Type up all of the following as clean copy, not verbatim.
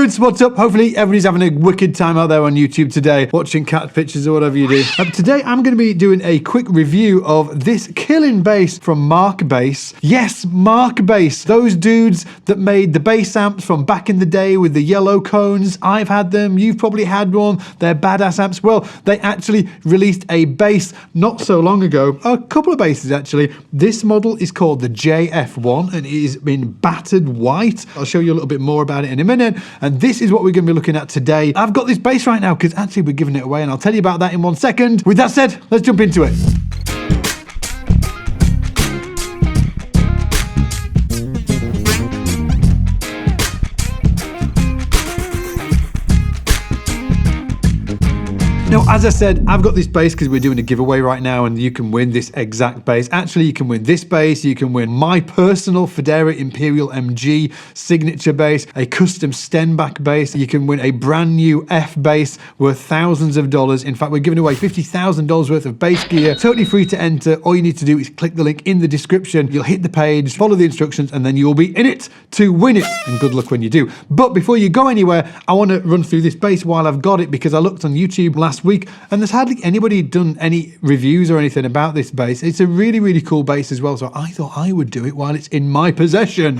dudes, what's up? Hopefully everybody's having a wicked time out there on YouTube today, watching cat pictures or whatever you do. Today I'm going to be doing a quick review of this killing bass from MarkBass. Yes, MarkBass. Those dudes that made the bass amps from back in the day with the yellow cones. I've had them. You've probably had one. They're badass amps. Well, they actually released a bass not so long ago. A couple of basses actually. This model is called the JF1 and it is in battered white. I'll show you a little bit more about it in a minute. And this is what we're going to be looking at today. I've got this bass right now because actually we're giving it away and I'll tell you about that in 1 second. With that said, let's jump into it. Now, as I said, I've got this bass because we're doing a giveaway right now and you can win this exact bass. Actually, you can win this bass, you can win my personal Federa Imperial MG signature bass, a custom Stenback bass, you can win a brand new F bass worth thousands of dollars. In fact, we're giving away $50,000 worth of bass gear, totally free to enter. All you need to do is click the link in the description, you'll hit the page, follow the instructions, and then you'll be in it to win it. And good luck when you do. But before you go anywhere, I want to run through this bass while I've got it because I looked on YouTube last week and there's hardly anybody done any reviews or anything about this bass. It's a really, really cool bass as well, so I thought I would do it while it's in my possession.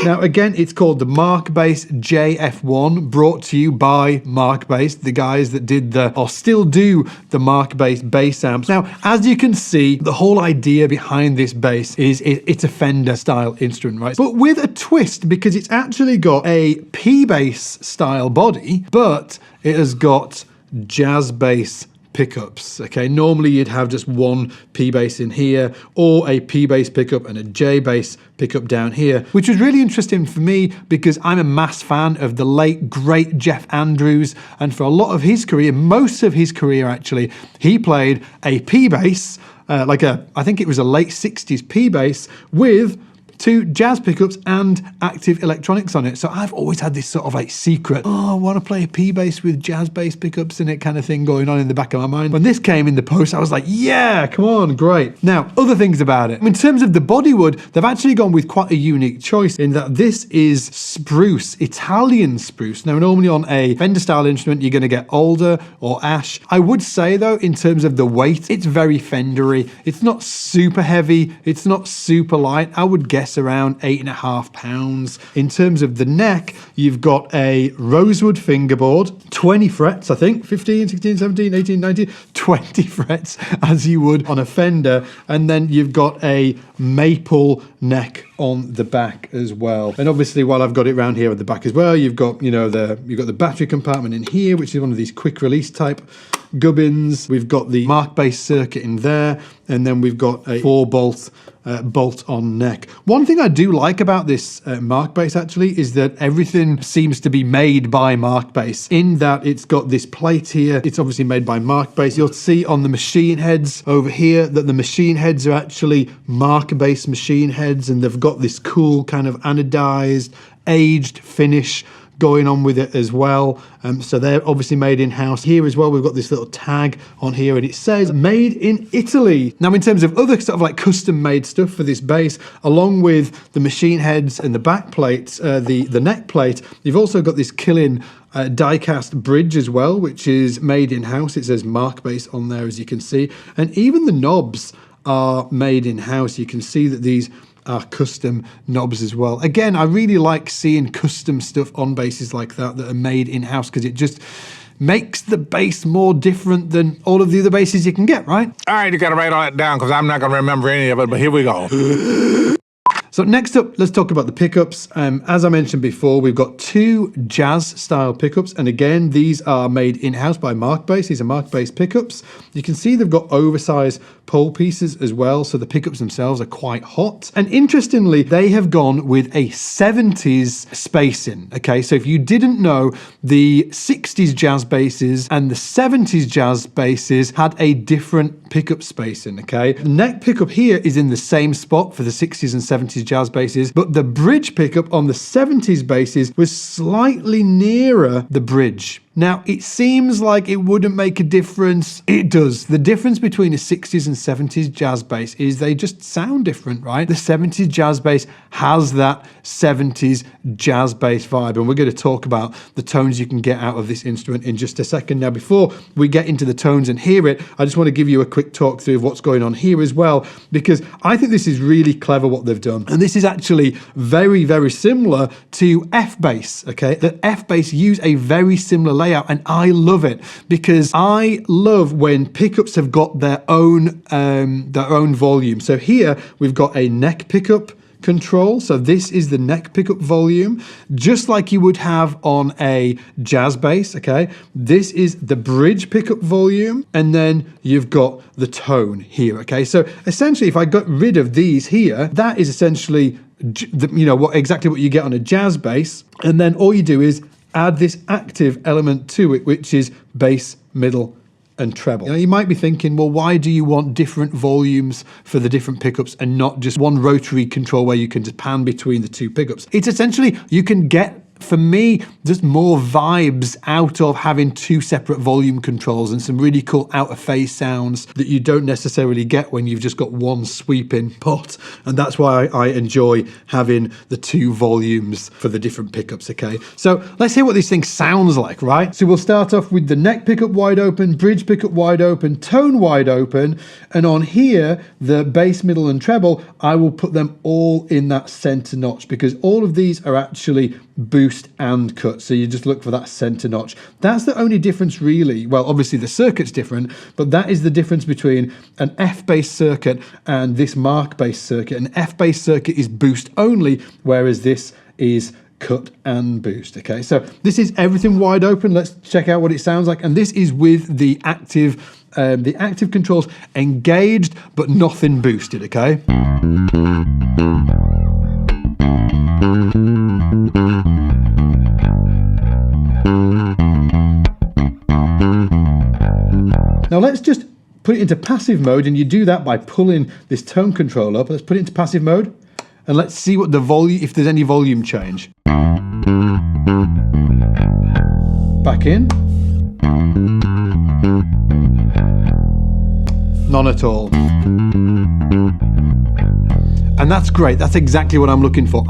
Now again, it's called the MarkBass JF1, brought to you by MarkBass, the guys that did or still do the MarkBass bass amps. Now, as you can see, the whole idea behind this bass is it's a Fender style instrument, right? But with a twist, because it's actually got a P-bass style body, but it has got jazz bass pickups. Okay, normally you'd have just one P-bass in here or a P-bass pickup and a J-bass pickup down here, which was really interesting for me because I'm a mass fan of the late great Jeff Andrews, and for a lot of his career, most of his career actually, he played a P-bass, I think it was a late 60s P-bass with two jazz pickups and active electronics on it. So I've always had this sort of like secret, oh, I want to play a P-bass with jazz bass pickups in it kind of thing going on in the back of my mind. When this came in the post, I was like, yeah, come on, great. Now, other things about it. In terms of the bodywood, they've actually gone with quite a unique choice in that this is spruce, Italian spruce. Now, normally on a Fender style instrument, you're going to get alder or ash. I would say though, in terms of the weight, it's very Fendery. It's not super heavy. It's not super light. I would guess around 8.5 pounds. In terms of the neck, you've got a rosewood fingerboard, 20 frets, I think, 15, 16, 17, 18, 19, 20 frets, as you would on a Fender. And then you've got a maple neck on the back as well. And obviously, while I've got it around here at the back as well, you've got, you've got the battery compartment in here, which is one of these quick release type gubbins. We've got the MarkBass circuit in there, and then we've got a 4-bolt bolt-on neck. One thing I do like about this MarkBass actually is that everything seems to be made by MarkBass, in that it's got this plate here. It's obviously made by MarkBass. You'll see on the machine heads over here that the machine heads are actually MarkBass machine heads, and they've got this cool kind of anodized, aged finish going on with it as well. So they're obviously made in-house. Here as well, we've got this little tag on here and it says made in Italy. Now, in terms of other sort of like custom made stuff for this bass, along with the machine heads and the back plates, the neck plate, you've also got this killing die-cast bridge as well, which is made in-house. It says MarkBass on there, as you can see. And even the knobs are made in-house. You can see that these are custom knobs as well. Again, I really like seeing custom stuff on basses like that are made in-house because it just makes the bass more different than all of the other basses you can get, right? All right, you gotta write all that down because I'm not gonna remember any of it, but here we go. So next up, let's talk about the pickups. As I mentioned before, we've got two jazz-style pickups, and again, these are made in-house by MarkBass. These are MarkBass pickups. You can see they've got oversized pole pieces as well, so the pickups themselves are quite hot. And interestingly, they have gone with a 70s spacing, okay? So if you didn't know, the 60s jazz basses and the 70s jazz basses had a different pickup spacing, okay? The neck pickup here is in the same spot for the 60s and 70s jazz basses, but the bridge pickup on the 70s basses was slightly nearer the bridge. Now, it seems like it wouldn't make a difference. It does. The difference between a 60s and 70s jazz bass is they just sound different, right? The 70s jazz bass has that 70s jazz bass vibe, and we're going to talk about the tones you can get out of this instrument in just a second. Now, before we get into the tones and hear it, I just want to give you a quick talk through of what's going on here as well, because I think this is really clever what they've done. And this is actually very, very similar to F-bass, okay? The F-bass use a very similar layout, and I love it because I love when pickups have got their own volume. So here we've got a neck pickup control. So this is the neck pickup volume, just like you would have on a jazz bass, okay? This is the bridge pickup volume, and then you've got the tone here, okay? So essentially, if I got rid of these here, that is essentially, you know, exactly what you get on a jazz bass, and then all you do is add this active element to it, which is bass, middle, and treble. Now, you might be thinking, well, why do you want different volumes for the different pickups and not just one rotary control where you can just pan between the two pickups? It's essentially, you can get, for me, just more vibes out of having two separate volume controls and some really cool out of phase sounds that you don't necessarily get when you've just got one sweeping pot. And that's why I enjoy having the two volumes for the different pickups, okay? So let's hear what this thing sounds like, right? So we'll start off with the neck pickup wide open, bridge pickup wide open, tone wide open, and on here, the bass, middle, and treble, I will put them all in that center notch because all of these are actually boost and cut, so you just look for that center notch. That's the only difference really. Well, obviously the circuit's different, but that is the difference between an F-bass circuit and this MarkBass circuit. An F-bass circuit is boost only, whereas this is cut and boost, okay? So this is everything wide open. Let's check out what it sounds like, and this is with the active controls engaged, but nothing boosted, okay? Now let's just put it into passive mode, and you do that by pulling this tone control up. Let's put it into passive mode, and let's see what the volume, if there's any volume change. Back in. None at all. And that's great. That's exactly what I'm looking for.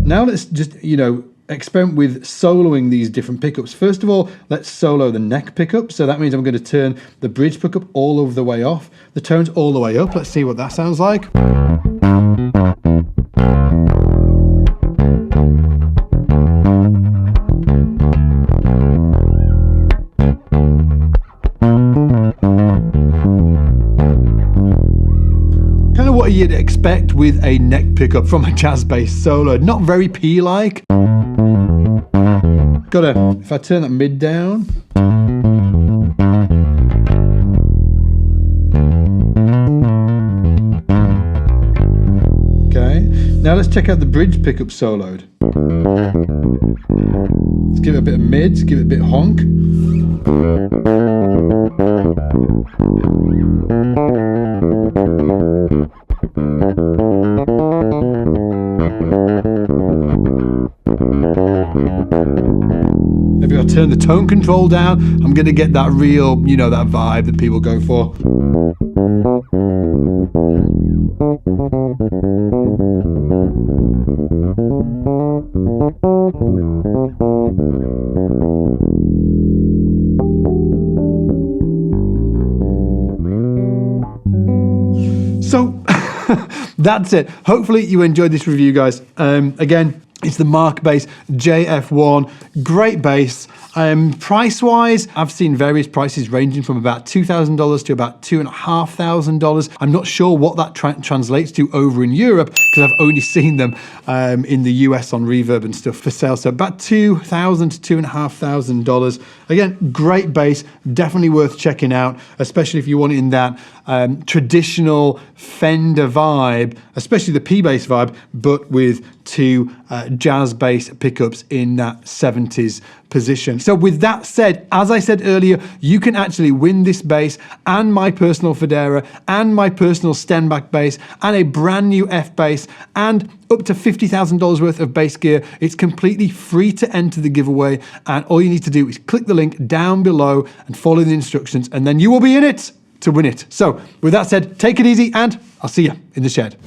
Now let's just, you know, experiment with soloing these different pickups. First of all, let's solo the neck pickup. So that means I'm going to turn the bridge pickup all over the way off, the tones all the way up. Let's see what that sounds like. What you'd expect with a neck pickup from a jazz bass solo. Not very P-like. If I turn that mid down. Okay, now let's check out the bridge pickup soloed. Let's give it a bit of mid, give it a bit of honk. Maybe I'll turn the tone control down. I'm going to get that real, you know, that vibe that people go for. So that's it. Hopefully you enjoyed this review, guys. Again, it's the MarkBass JF1. Great bass. Price-wise, I've seen various prices ranging from about $2,000 to about $2,500. I'm not sure what that translates to over in Europe because I've only seen them in the US on Reverb and stuff for sale. So about $2,000 to $2,500. Again, great bass, definitely worth checking out, especially if you want it in that traditional Fender vibe, especially the P-bass vibe, but with two jazz bass pickups in that 70s position. So with that said, as I said earlier, you can actually win this bass and my personal Federa and my personal Stenbach bass and a brand new F bass and up to $50,000 worth of bass gear. It's completely free to enter the giveaway, and all you need to do is click the link down below and follow the instructions, and then you will be in it to win it. So with that said, take it easy, and I'll see you in the shed.